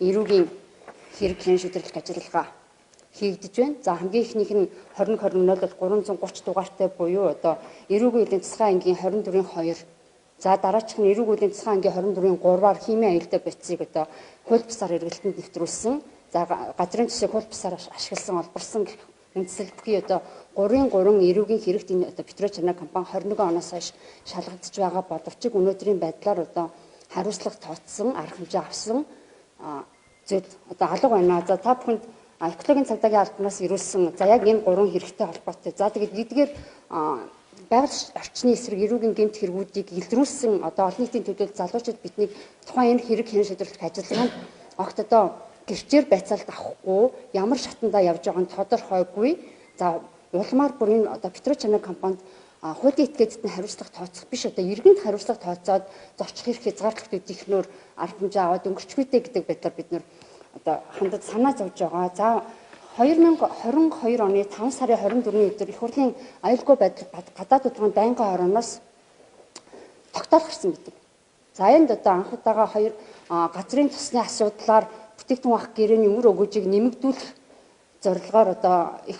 эрүүгийн хэрэг хэн шийдвэрлэх ажиллагаа хийгдэж байна. За хамгийн ихнийх нь 2020 бол 330 дугаартай буюу одоо эрүүгийн эдийн засгийн ангийн 24-2. За дараачих нь эрүүгийн эдийн засгийн ангийн 24-3-аар химийн аюултай бодисыг одоо хууль бусаар эргэлтэнд нэвтрүүлсэн. За газрын төсвийг хууль бусаар ашигласан олборсон гэх үндсэл бүхий одоо 3-3 эрүүгийн хэрэгт энэ одоо Петрочана компани 21 оноос хойш шалгагдж байгаа боловч өнөөдрийн байдлаар одоо хариуцлага тооцсон, арга хэмжээ авсан зүйл одоо алга байна. За та бүхэнд экологийн цагдаагийн албанаас ирүүлсэн. За яг энэ 3 хэрэгтэй холбоотой. За тэгээд эдгээр байгаль орчны эсрэг эрүүгийн гэмт хэрэгүүдийг илрүүлсэн одоо олон нийтийн төлөөлөл залуучууд бидний тухайн энэ хэрэг хэн шийдвэрлэх ажиллагаанд огт одоо гэрчээр байцаалт авахгүй ямар шатандаа явж байгаа нь тодорхойгүй. За улмаар бүр энэ одоо Петрочана компанид хуулийн этгээдтэй хариуцлага тооцох биш одоо иргэнд хариуцлага тооцоод зорчих эрх хязгаарлалт үүдийнхнөр арга хэмжээ аваад өнгөрчгүйтэй гэдэг байдлаар бид нэр одоо хандаж санаа зовж байгаа. За 2022 оны 5 сарын 24-ний өдөр их хурлын аюулгүй байдал гадаад удирдлагын байнгын хорооноос тогтоол гарсан гэдэг. За энд одоо анх удаага газрын тосны асуудлаар бүтээгдэхүүн ах гэрээний үр өгөөжийг нэмэгдүүлэх зорилгоор одоо их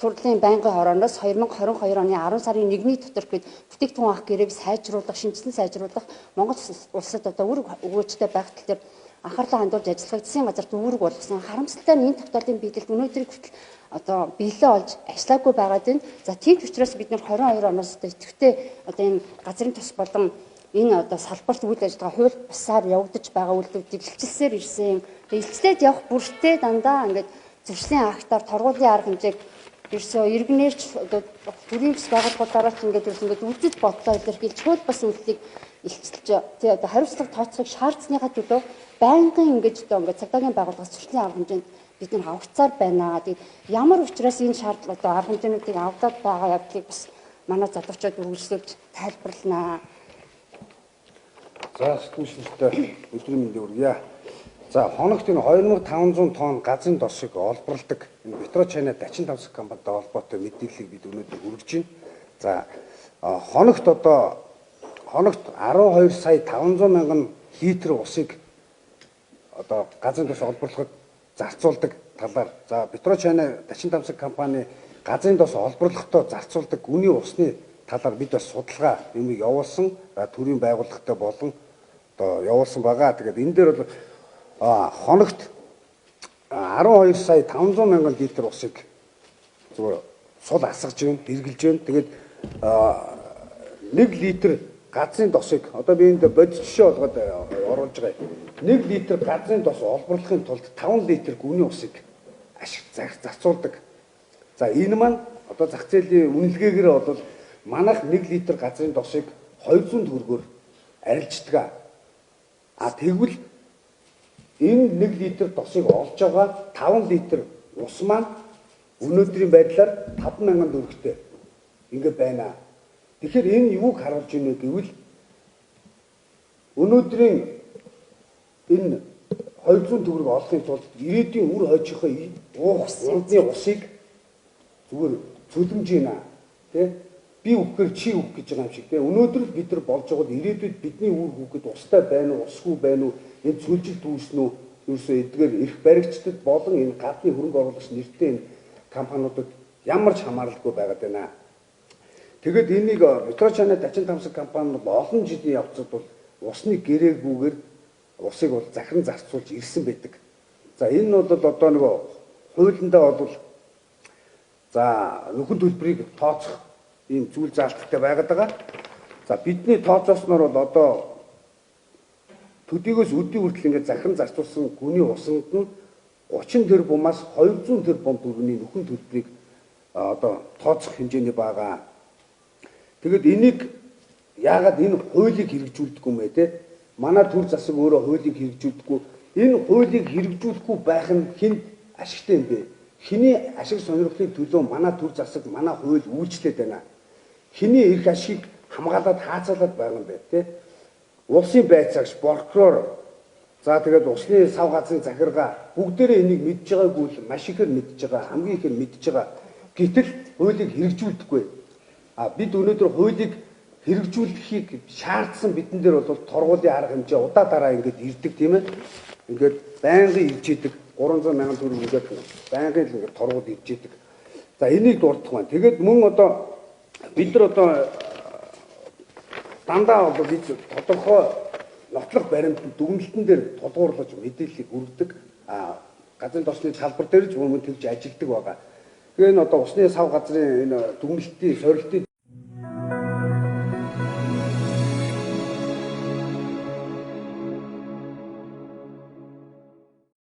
хурлын байнгын хорооноос 2022 оны 10 сарын 1-ний дотор гээд бүтээгдэхүүн ах гэрээг сайжруулах, шинжилэн сайжруулах Монгол улсад одоо үр өгөөжтэй байх тал дээр анхаарлаа хандуулж ажиллахыг засгийн газарт үүрэг болгосон. Харамсалтай нь энэ тогтоолын биелэлд өнөөдрийг хүртэл одоо биелээ олж ажиллаагүй байгаад байна. За тийм ч учраас бид нэр 22 оноос одоо идэвхтэй одоо энэ газрын тос болон энэ одоо салбарт үйл ажиллагаа хууль бусаар явагдаж байгаа үйлдэлүүдийг илчилсээр ирсэн. Илчлээд явах бүртээ дандаа ингээд зөрчлийн актаар торгуулийн арга хэмжээг ерсөө иргэнээрч одоо төрийн бас байгууллагуудаараа ч ингээд үзэж бодлоо илэрхийлж хууль бус үйлдэлийг илчилж тий одоо хариуцлага тооцохыг шаардсныхаа төлөө байнгын ингээд цагдаагийн байгууллагаас зөрчлийн арга хэмжээнд бид нар авахцаар байна. Тэгээд ямар учраас энэ шаардлага одоо арга хэмжээнүүдийг авдаад байгаа явдлыг бас манай залуучууд үргэлжлүүлж тайлбарлана. За сэтгүүлчтэй өдрийн мэндийг хүргье. За хоногт энэ 2500 тонн газрын досыг олборладаг энэ Петрочана Дачин Тавсаг компанитай холбоотой мэдээллийг бид өнөөдөр хүргэж байна. За хоногт 12 сая 500 мянган литр усыг одоо газрын дос олборлоход зарцуулдаг талаар за Петрочана Дачин Тавсаг компани газрын дос олборлохдоо зарцуулдаг гүний усны талаар бид бас судалгаа юмыг явуулсан. Төрийн байгууллагатай болон одоо явуулсан байгаа. Тэгээд энэ дээр бол хоногт 12 сая 500 мянган литр усыг зүгээр сул асгаж байна, хэрглэж байна. Тэгээд 1 литр газрын досыг одоо би энд бодис жишээ болгоод оруулж байгаа. 1 литр газрын дос олборлохын тулд 5 литр гүний усыг зарцуулдаг. За энэ маань одоо зах зээлийн үнэлгээгээр бол манайх 1 литр газрын досыг 200 төгрөгөөр арилждаг. Тэгвэл энэ 1 литр досыг олж байгаа 5 литр ус маань өнөөдрийн байдлаар 5000 төгрөгтэй ингэ байна. Тэгэхээр энэ юуг харуулж байна гэвэл өнөөдрийн энэ 200 төгрөг олохын тулд ирээдүйн үр хойчийнхоо уух усны усыг зүгээр цөлмж байна. Тэ? Би өгөхээр чи өгөх гэж байгаа юм шиг. Тэ? Өнөөдөр бид нар болж байгаа ирээдүйд бидний үр хүүхэд устай байна уу, усгүй байна уу, энэ цөлжилт үүснэ үү? Ерөөсөө эдгээр эрх баригчдад болон энэ гадны хөрөнгө оруулагч нэртэй энэ компаниудад ямар ч хамааралгүй байгаад байна. Тэгэд энийг Петрочана Дачин Тавсаг компани бол олон жилийн явцад бол усны гэрээгүйгээр усыг бол захиран зарцуулж ирсэн байдаг. За энэ нь бол одоо нэг хуулиндаа бол за нөхөн төлбөрийг тооцох ийм зүйл заалттай байгаад байгаа. За бидний тооцоосноор бол одоо төдийгөөс өдний хүртэл ингээд захиран зарцуулсан гүний усанд нь 30 тэрбумаас 200 тэрбум төгрөгийн нөхөн төлбөрийг одоо тооцох хэмжээний байгаа. Тэгэд энийг яагаад энэ хуулийг хэрэгжүүлдэг юм бэ те? Манай төр засаг өөрөө хуулийг хэрэгжүүлдэггүй. Энэ хуулийг хэрэгжүүлэхгүй байх нь хэн ашигтай юм бэ? Хиний ашиг сонирхлын төлөө манай төр засаг, манай хууль үйлчлээд байна. Хиний эрх ашиг хамгаалаад хаацаалаад байгаа юм бэ те? Улсын байцаагч, прокурор, за тэгээд усны сав газрын захиргаа бүгдээрээ энийг мэдж байгаагүй л маш ихээр мэдж байгаа, хамгийн ихээр мэдж байгаа. Гэтэл хуулийг хэрэгжүүлдэггүй. Бид өнөөдөр хуулийг хэрэгжүүлэхийг шаардсан бидэн дээр бол торгуулийн арга хэмжээ удаа дараа ингээд ирдэг тийм ээ. Ингээд байнгын ирж идэг 300 мянган төгрөг өгөөд байнгын л ингээд торгууд ирж идэг. За энийг дурдах байна. Тэгээд мөн одоо бид нар одоо дандаа одоо бид тодорхой нотлох баримтанд дүгнэлтэн дээр тулгуурлаж мэдээллийг өргөдөг. Газрын тосны салбар дээр ч мөн тэгж ажилладаг байгаа. Тэгээ энэ одоо усны сав газрын энэ дүгнэлтийн сорилтын